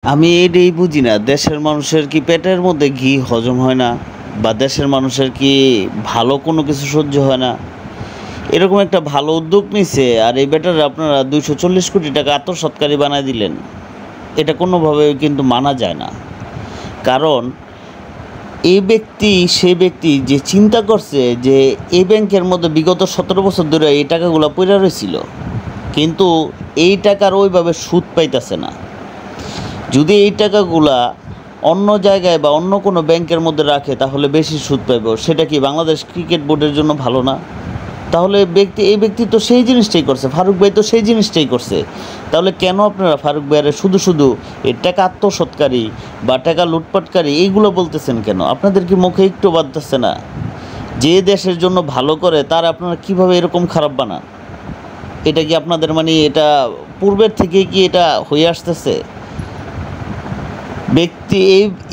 আমি এটাই বুঝি না, দেশের মানুষের কি পেটের মধ্যে ঘি হজম হয় না? বা দেশের মানুষের কি ভালো কোনো কিছু সহ্য হয় না? এরকম একটা ভালো উদ্যোগ নিছে, আর এই বেটারে আপনারা ২৪০ কোটি টাকা আত্মসৎকারী বানায় দিলেন। এটা কোনোভাবে কিন্তু মানা যায় না। কারণ সেই ব্যক্তি যে চিন্তা করছে যে এই ব্যাংকের মধ্যে বিগত ১৭ বছর ধরে এই টাকাগুলা পইড়া রইছিল। কিন্তু এই টাকার ওইভাবে সুদ পাইতাছে না। যদি এই টাকাগুলা অন্য জায়গায় বা অন্য কোনো ব্যাংকের মধ্যে রাখে তাহলে বেশি সুদ পাইব। সেটা কি বাংলাদেশ ক্রিকেট বোর্ডের জন্য ভালো না? তাহলে এই ব্যক্তি তো সেই জিনিসটাই করছে, ফারুক ভাই তো সেই জিনিসটাই করছে। তাহলে কেন আপনারা ফারুক ভাইয়ের শুধু এই টাকা আত্মসৎকারী বা টাকা লুটপাটকারী এইগুলো বলতেছেন কেন? আপনাদের কি মুখে একটু বাধতেছে না? যে দেশের জন্য ভালো করে তার আপনারা কিভাবে এরকম খারাপ বানান? এটা কি আপনাদের এটা পূর্বের থেকেই কি এটা হয়ে আসতেছে?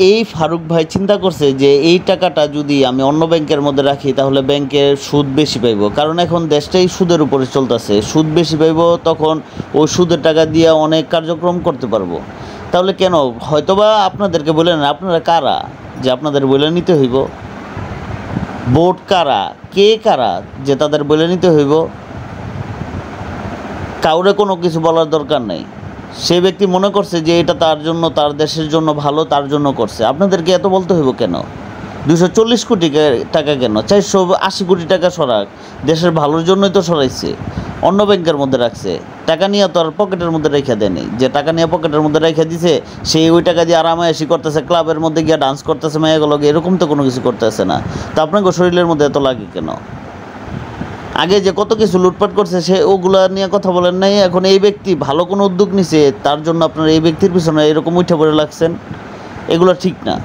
এই ফারুক ভাই চিন্তা করছে যে এই টাকাটা যদি আমি অন্য ব্যাংকের মধ্যে রাখি তাহলে ব্যাংকের সুদ বেশি পাইব। কারণ এখন দেশটাই সুদের উপরে চলতেছে, সুদ বেশি পাইব, তখন ওই সুদের টাকা দিয়ে অনেক কার্যক্রম করতে পারবো। তাহলে কেন? হয়তোবা আপনাদেরকে বলে না, আপনারা কারা যে আপনাদের বলে নিতে হইব? বোর্ড কারা, কে কারা যে তাদের বলে নিতে হইব? কাউরে কোনো কিছু বলার দরকার নেই। সে ব্যক্তি মনে করছে যে এটা তার জন্য, তার দেশের জন্য ভালো, তার জন্য করছে। আপনাদেরকে এত বলতে হইব কেন? ২৪০ কোটি টাকা কেন? ৪৮০ কোটি টাকা সরাক, দেশের ভালোর জন্যই তো সরাইছে। অন্য ব্যাংকের মধ্যে রাখছে, টাকা নিয়ে তো আর পকেটের মধ্যে রেখে দেয়নি। যে টাকা নিয়ে পকেটের মধ্যে রেখে দিছে সেই ওই টাকা দিয়ে আরামায়াসি করতেছে, ক্লাবের মধ্যে গিয়ে ডান্স করতেছে, মেয়েগুলোকে এরকম তো কোনো কিছু করতেছে না। তা আপনাকে শরীরের মধ্যে এত লাগে কেন? আগে যে কত কিছু লুটপাট করছে সে ওগুলা নিয়ে কথা বলেন নাই। এখন এই ব্যক্তি ভালো কোনো উদ্যোগ নিছে, তার জন্য আপনারা এই ব্যক্তির পিছনে এরকম উঠে পড়ে লাগছেন। এগুলো ঠিক না।